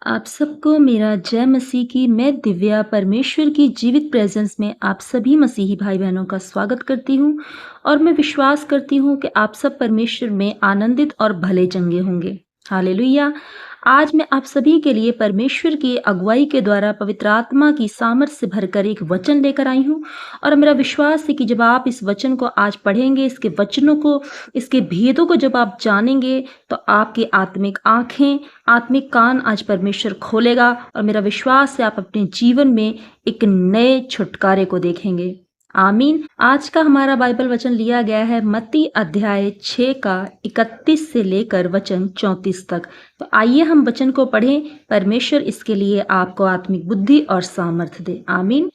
आप सबको मेरा जय मसीह की। मैं दिव्या परमेश्वर की जीवित प्रेजेंस में आप सभी मसीही भाई बहनों का स्वागत करती हूँ और मैं विश्वास करती हूँ कि आप सब परमेश्वर में आनंदित और भले चंगे होंगे। हालेलुया। आज मैं आप सभी के लिए परमेश्वर की अगुवाई के द्वारा पवित्र आत्मा की सामर्थ से भरकर एक वचन लेकर आई हूँ और मेरा विश्वास है कि जब आप इस वचन को आज पढ़ेंगे, इसके वचनों को, इसके भेदों को जब आप जानेंगे तो आपकी आत्मिक आंखें, आत्मिक कान आज परमेश्वर खोलेगा और मेरा विश्वास है आप अपने जीवन में एक नए छुटकारे को देखेंगे। आमीन। आज का हमारा बाइबल वचन लिया गया है मत्ती अध्याय 6 का 31 से लेकर वचन 34 तक। तो आइए हम वचन को पढ़ें। परमेश्वर इसके लिए आपको आत्मिक बुद्धि और सामर्थ्य दे। आमीन।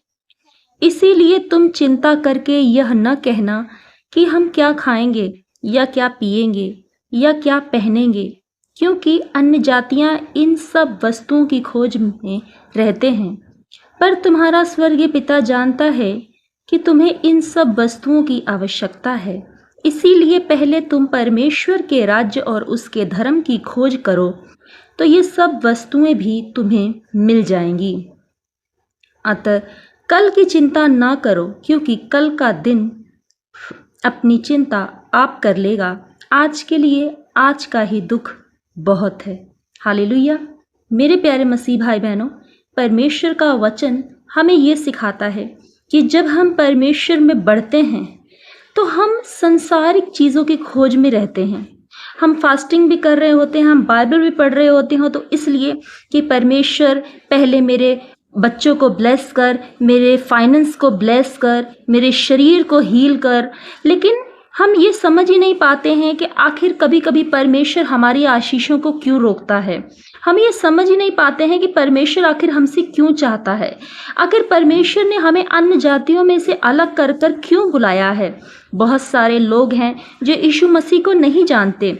इसीलिए तुम चिंता करके यह न कहना कि हम क्या खाएंगे या क्या पिएंगे या क्या पहनेंगे, क्योंकि अन्य जातियां इन सब वस्तुओं की खोज में रहते हैं। पर तुम्हारा स्वर्गीय पिता जानता है कि तुम्हें इन सब वस्तुओं की आवश्यकता है। इसीलिए पहले तुम परमेश्वर के राज्य और उसके धर्म की खोज करो, तो ये सब वस्तुएं भी तुम्हें मिल जाएंगी। अतः कल की चिंता ना करो, क्योंकि कल का दिन अपनी चिंता आप कर लेगा। आज के लिए आज का ही दुख बहुत है। हालेलुया। मेरे प्यारे मसीह भाई बहनों, परमेश्वर का वचन हमें ये सिखाता है कि जब हम परमेश्वर में बढ़ते हैं तो हम संसारिक चीज़ों की खोज में रहते हैं। हम फास्टिंग भी कर रहे होते हैं, हम बाइबल भी पढ़ रहे होते हैं, तो इसलिए कि परमेश्वर पहले मेरे बच्चों को ब्लेस कर, मेरे फाइनेंस को ब्लेस कर, मेरे शरीर को हील कर। लेकिन हम ये समझ ही नहीं पाते हैं कि आखिर कभी कभी परमेश्वर हमारी आशीषों को क्यों रोकता है। हम ये समझ ही नहीं पाते हैं कि परमेश्वर आखिर हमसे क्यों चाहता है। आखिर परमेश्वर ने हमें अन्य जातियों में से अलग कर कर क्यों बुलाया है। बहुत सारे लोग हैं जो यीशु मसीह को नहीं जानते,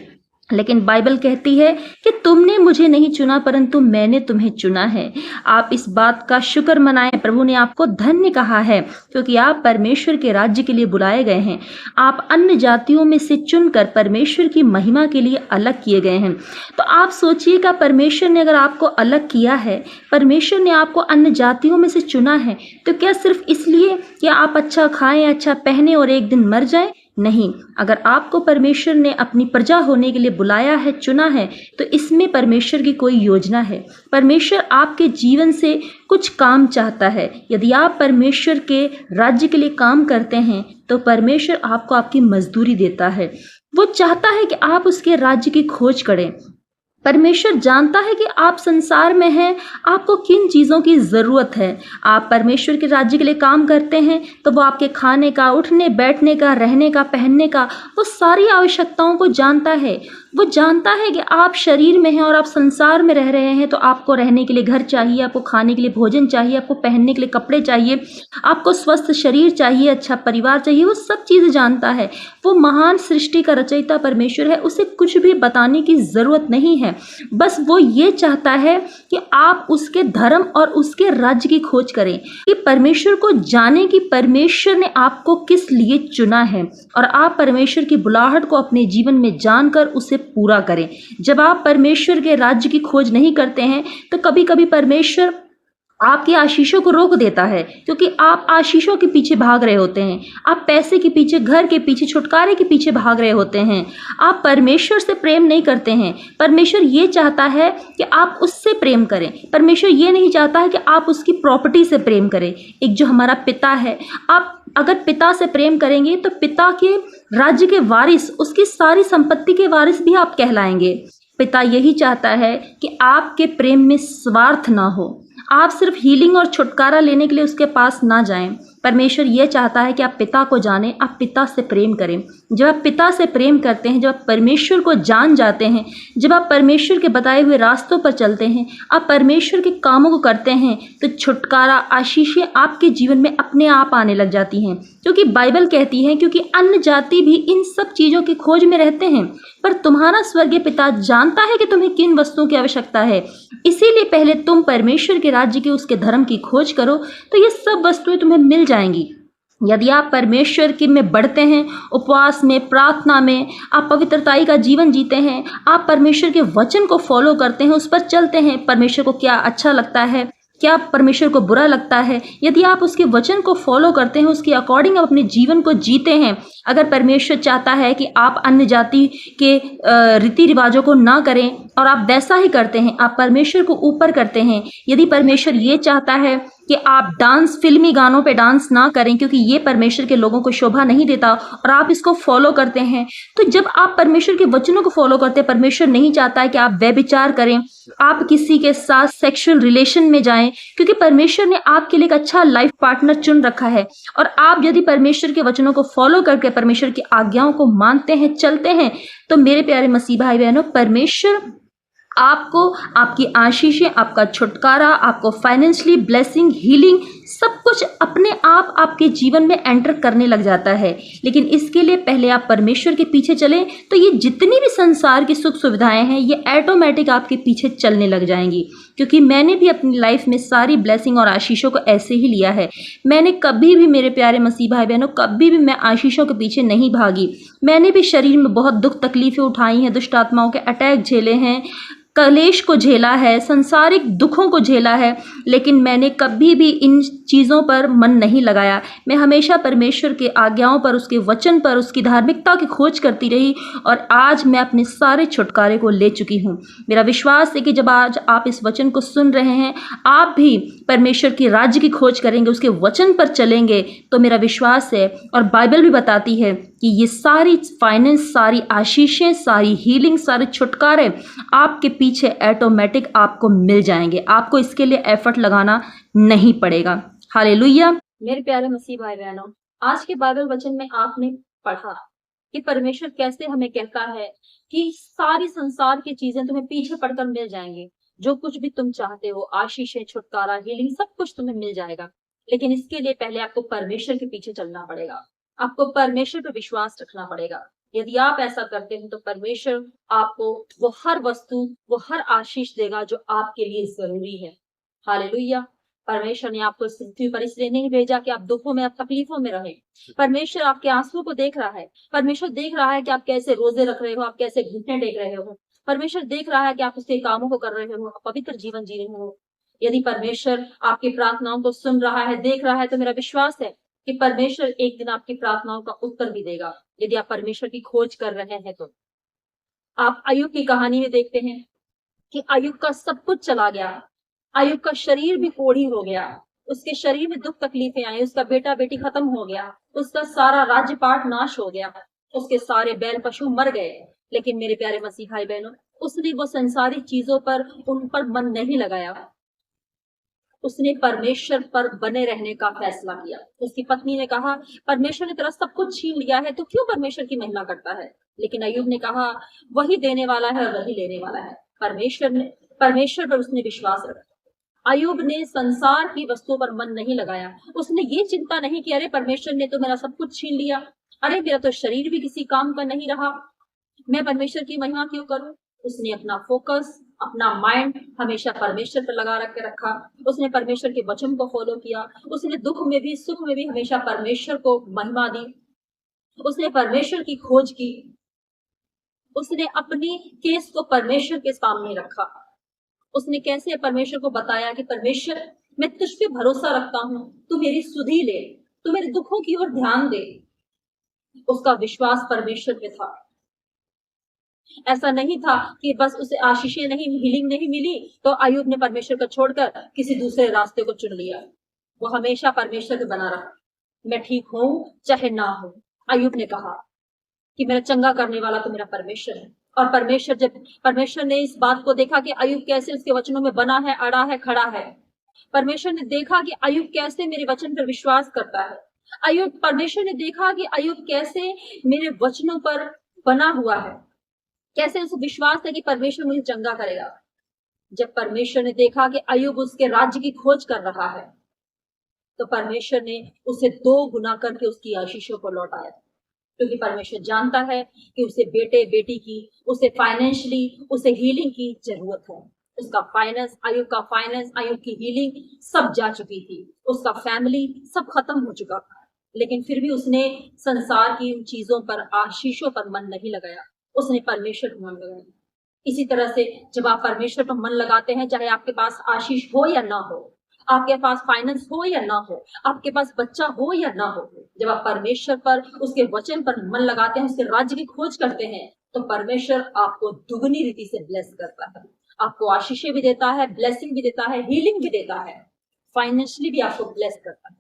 लेकिन बाइबल कहती है कि तुमने मुझे नहीं चुना परंतु मैंने तुम्हें चुना है। आप इस बात का शुक्र मनाएं। प्रभु ने आपको धन्य कहा है क्योंकि आप परमेश्वर के राज्य के लिए बुलाए गए हैं। आप अन्य जातियों में से चुनकर परमेश्वर की महिमा के लिए अलग किए गए हैं। तो आप सोचिएगा, परमेश्वर ने अगर आपको अलग किया है, परमेश्वर ने आपको अन्य जातियों में से चुना है, तो क्या सिर्फ इसलिए कि आप अच्छा खाएं, अच्छा पहने और एक दिन मर जाएं? नहीं। अगर आपको परमेश्वर ने अपनी प्रजा होने के लिए बुलाया है, चुना है, तो इसमें परमेश्वर की कोई योजना है। परमेश्वर आपके जीवन से कुछ काम चाहता है। यदि आप परमेश्वर के राज्य के लिए काम करते हैं तो परमेश्वर आपको आपकी मजदूरी देता है। वो चाहता है कि आप उसके राज्य की खोज करें। परमेश्वर जानता है कि आप संसार में हैं, आपको किन चीज़ों की ज़रूरत है। आप परमेश्वर के राज्य के लिए काम करते हैं तो वो आपके खाने का, उठने बैठने का, रहने का, पहनने का, वो सारी आवश्यकताओं को जानता है। वो जानता है कि आप शरीर में हैं और आप संसार में रह रहे हैं, तो आपको रहने के लिए घर चाहिए, आपको खाने के लिए भोजन चाहिए, आपको पहनने के लिए कपड़े चाहिए, आपको स्वस्थ शरीर चाहिए, अच्छा परिवार चाहिए। वो सब चीज़ जानता है। वो महान सृष्टि का रचयिता परमेश्वर है, उसे कुछ भी बताने की ज़रूरत नहीं है। बस वो ये चाहता है कि आप उसके धर्म और उसके राज्य की खोज करें, कि परमेश्वर को जाने कि परमेश्वर ने आपको किस लिए चुना है और आप परमेश्वर की बुलाहट को अपने जीवन में जानकर उसे पूरा करें। जब आप परमेश्वर के राज्य की खोज नहीं करते हैं तो कभी कभी परमेश्वर आपकी आशीषों को रोक देता है, क्योंकि आप आशीषों के पीछे भाग रहे होते हैं। आप पैसे के पीछे, घर के पीछे, छुटकारे के पीछे भाग रहे होते हैं। आप परमेश्वर से प्रेम नहीं करते हैं। परमेश्वर ये चाहता है कि आप उससे प्रेम करें। परमेश्वर ये नहीं चाहता है कि आप उसकी प्रॉपर्टी से प्रेम करें। एक जो हमारा पिता है, आप अगर पिता से प्रेम करेंगे तो पिता के राज्य के वारिस, उसकी सारी संपत्ति के वारिस भी आप कहलाएंगे। पिता यही चाहता है कि आपके प्रेम में स्वार्थ ना हो। आप सिर्फ हीलिंग और छुटकारा लेने के लिए उसके पास ना जाएं। परमेश्वर ये चाहता है कि आप पिता को जानें, आप पिता से प्रेम करें। जब आप पिता से प्रेम करते हैं, जब आप परमेश्वर को जान जाते हैं, जब आप परमेश्वर के बताए हुए रास्तों पर चलते हैं, आप परमेश्वर के कामों को करते हैं, तो छुटकारा, आशीषें आपके जीवन में अपने आप आने लग जाती हैं। क्योंकि बाइबल कहती है, क्योंकि अन्य जाति भी इन सब चीज़ों की खोज में रहते हैं, पर तुम्हारा स्वर्गीय पिता जानता है कि तुम्हें किन वस्तुओं की आवश्यकता है। इसीलिए पहले तुम परमेश्वर के राज्य की, उसके धर्म की खोज करो, तो ये सब वस्तुएं तुम्हें मिल जाएंगी। यदि आप परमेश्वर के में बढ़ते हैं, उपवास में, प्रार्थना में, आप पवित्रताई का जीवन जीते हैं, आप परमेश्वर के वचन को फॉलो करते हैं, उस पर चलते हैं, परमेश्वर को क्या अच्छा लगता है, क्या परमेश्वर को बुरा लगता है, यदि आप उसके वचन को फॉलो करते हैं, उसके अकॉर्डिंग आप अपने जीवन को जीते हैं। अगर परमेश्वर चाहता है कि आप अन्य जाति के रीति रिवाजों को ना करें और आप वैसा ही करते हैं, आप परमेश्वर को ऊपर करते हैं। यदि परमेश्वर ये चाहता है कि आप डांस, फिल्मी गानों पे डांस ना करें क्योंकि ये परमेश्वर के लोगों को शोभा नहीं देता, और आप इसको फॉलो करते हैं, तो जब आप परमेश्वर के वचनों को फॉलो करते हैं, परमेश्वर नहीं चाहता है कि आप व्यभिचार करें, आप किसी के साथ सेक्सुअल रिलेशन में जाएं, क्योंकि परमेश्वर ने आपके लिए एक अच्छा लाइफ पार्टनर चुन रखा है। और आप यदि परमेश्वर के वचनों को फॉलो करके परमेश्वर की आज्ञाओं को मानते हैं, चलते हैं, तो मेरे प्यारे मसीह भाई बहनों, परमेश्वर आपको, आपकी आशीषें, आपका छुटकारा, आपको फाइनेंशियली ब्लेसिंग, हीलिंग, सब कुछ अपने आप आपके जीवन में एंटर करने लग जाता है। लेकिन इसके लिए पहले आप परमेश्वर के पीछे चलें, तो ये जितनी भी संसार की सुख सुविधाएं हैं, ये ऑटोमेटिक आपके पीछे चलने लग जाएंगी। क्योंकि मैंने भी अपनी लाइफ में सारी ब्लेसिंग और आशीषों को ऐसे ही लिया है। मैंने कभी भी, मेरे प्यारे मसीह भाई बहनों, कभी भी मैं आशीषों के पीछे नहीं भागी। मैंने भी शरीर में बहुत दुख तकलीफें उठाई हैं, दुष्ट आत्माओं के अटैक झेले हैं, कलेश को झेला है, सांसारिक दुखों को झेला है, लेकिन मैंने कभी भी इन चीज़ों पर मन नहीं लगाया। मैं हमेशा परमेश्वर के आज्ञाओं पर, उसके वचन पर, उसकी धार्मिकता की खोज करती रही, और आज मैं अपने सारे छुटकारे को ले चुकी हूँ। मेरा विश्वास है कि जब आज आप इस वचन को सुन रहे हैं, आप भी परमेश्वर के राज्य की खोज करेंगे, उसके वचन पर चलेंगे, तो मेरा विश्वास है, और बाइबल भी बताती है कि ये सारी फाइनेंस, सारी आशीषें, सारी हीलिंग, सारे छुटकारे आपके पीछे ऑटोमेटिक आपको मिल जाएंगे। आपको इसके लिए एफर्ट लगाना नहीं पड़ेगा। हालेलुया। मेरे प्यारे मसीह भाई बहनों, आज के बाइबल वचन में आपने पढ़ा कि परमेश्वर कैसे हमें कहता है कि सारी संसार की चीजें तुम्हें पीछे पड़कर मिल जाएंगी। जो कुछ भी तुम चाहते हो, आशीषें, छुटकारा, हीलिंग, सब कुछ तुम्हें मिल जाएगा। लेकिन इसके लिए पहले आपको परमेश्वर के पीछे चलना पड़ेगा। आपको परमेश्वर पर विश्वास रखना पड़ेगा। यदि आप ऐसा करते हैं तो परमेश्वर आपको वो हर वस्तु, वो हर आशीष देगा जो आपके लिए जरूरी है। हालेलुया। परमेश्वर ने आपको इस पृथ्वी पर इसलिए नहीं भेजा कि आप दुखों में, आप तकलीफों में रहें। परमेश्वर आपके आंसुओं को देख रहा है। परमेश्वर देख रहा है कि आप कैसे रोजे रख रहे हो, आप कैसे घुटने टेक रहे हो। परमेश्वर देख रहा है कि आप उसके कामों को कर रहे हो, आप पवित्र जीवन जी रहे हो। यदि परमेश्वर आपकी प्रार्थनाओं को सुन रहा है, देख रहा है, तो मेरा विश्वास है कि परमेश्वर एक दिन आपकी प्रार्थनाओं का उत्तर भी देगा, यदि आप परमेश्वर की खोज कर रहे हैं तो। आप अय्यूब की कहानी में देखते हैं कि अय्यूब का सब कुछ चला गया, अय्यूब का शरीर भी कोढ़ी हो गया, उसके शरीर में दुख तकलीफें आई, उसका बेटा बेटी खत्म हो गया, उसका सारा राज्यपाट नाश हो गया, उसके सारे बैल पशु मर गए। लेकिन मेरे प्यारे मसीह भाई बहनों, उसने वो संसारिक चीजों पर, उन पर मन नहीं लगाया। उसने परमेश्वर पर बने रहने का फैसला किया। उसकी पत्नी ने कहा, परमेश्वर ने तेरा सब कुछ छीन लिया है, तो क्यों परमेश्वर की महिमा करता है? लेकिन अय्यूब ने कहा, वही देने वाला है और वही लेने वाला है। परमेश्वर पर उसने विश्वास रखा। अय्यूब ने संसार की वस्तुओं पर मन नहीं लगाया। उसने ये चिंता नहीं की, अरे परमेश्वर ने तो मेरा सब कुछ छीन लिया, अरे मेरा तो शरीर भी किसी काम का नहीं रहा, मैं परमेश्वर की महिमा क्यों करूं? उसने अपना फोकस, अपना माइंड हमेशा परमेश्वर पर लगा रखा। उसने परमेश्वर के वचन को फॉलो किया। उसने दुख में भी, सुख में भी हमेशा परमेश्वर को महिमा दी। उसने परमेश्वर की खोज की। उसने अपनी केस को परमेश्वर के सामने रखा। उसने कैसे परमेश्वर को बताया कि परमेश्वर, मैं तुझ पे भरोसा रखता हूं, तू मेरी सुधि ले, तू मेरे दुखों की ओर ध्यान दे। उसका विश्वास परमेश्वर पे था। ऐसा नहीं था कि बस उसे आशीषें नहीं, हीलिंग नहीं मिली तो अय्यूब ने परमेश्वर को छोड़कर किसी दूसरे रास्ते को चुन लिया। वो हमेशा परमेश्वर पे बना रहा। मैं ठीक हूं चाहे ना हूं, अय्यूब ने कहा कि मेरा चंगा करने वाला तो मेरा परमेश्वर है। और परमेश्वर ने इस बात को देखा कि अय्यूब कैसे उसके वचनों में बना है, अड़ा है, खड़ा है। परमेश्वर ने देखा कि अय्यूब कैसे मेरे वचन पर विश्वास करता है। परमेश्वर ने देखा कि अय्यूब कैसे मेरे वचनों पर बना हुआ है, कैसे उसे विश्वास है कि परमेश्वर मुझे चंगा करेगा। जब परमेश्वर ने देखा कि अय्यूब उसके राज्य की खोज कर रहा है, तो परमेश्वर ने उसे 2 गुना करके उसकी आशीषों को लौटाया। क्योंकि परमेश्वर जानता है कि उसे बेटे बेटी की, उसे फाइनेंशियली, उसे हीलिंग की जरूरत है। उसका फाइनेंस, अय्यूब की हीलिंग सब जा चुकी थी। उसका फैमिली सब खत्म हो चुका था। लेकिन फिर भी उसने संसार की उन चीजों पर, आशीषों पर मन नहीं लगाया, उसने परमेश्वर पर मन लगाया। इसी तरह से जब आप परमेश्वर पर मन लगाते हैं, चाहे आपके पास आशीष हो या ना हो, आपके पास फाइनेंस हो या ना हो, आपके पास बच्चा हो या ना हो, जब आप परमेश्वर पर, उसके वचन पर मन लगाते हैं, उसके राज्य की खोज करते हैं, तो परमेश्वर आपको दुगनी रीति से ब्लेस करता है। आपको आशीषें भी देता है, ब्लेसिंग भी देता है, हीलिंग भी देता है, फाइनेंशियली भी आपको ब्लेस करता है।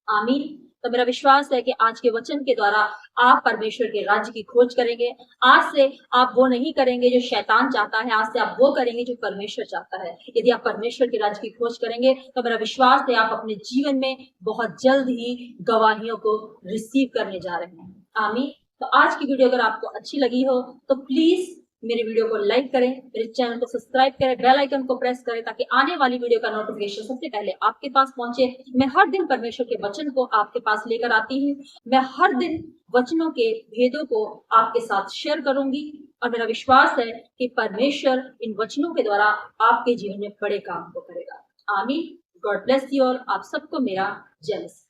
आमीन। तो मेरा विश्वास है कि आज के वचन के द्वारा आप परमेश्वर के राज्य की खोज करेंगे। आज से आप वो नहीं करेंगे जो शैतान चाहता है, आज से आप वो करेंगे जो परमेश्वर चाहता है। यदि आप परमेश्वर के राज्य की खोज करेंगे तो मेरा विश्वास है आप अपने जीवन में बहुत जल्द ही गवाहियों को रिसीव करने जा रहे हैं। आमीन। तो आज की वीडियो अगर आपको अच्छी लगी हो तो प्लीज मेरे वीडियो को लाइक करें, मेरे चैनल को सब्सक्राइब करें, बेल आइकन को प्रेस करें ताकि आने वाली वीडियो का नोटिफिकेशन सबसे पहले आपके पास पहुंचे। मैं हर दिन परमेश्वर के वचन को आपके पास लेकर आती हूँ। मैं हर दिन वचनों के भेदों को आपके साथ शेयर करूंगी और मेरा विश्वास है कि परमेश्वर इन वचनों के द्वारा आपके जीवन में बड़े काम को करेगा। आमीन। God bless you all. आप सबको मेरा जय मसीह।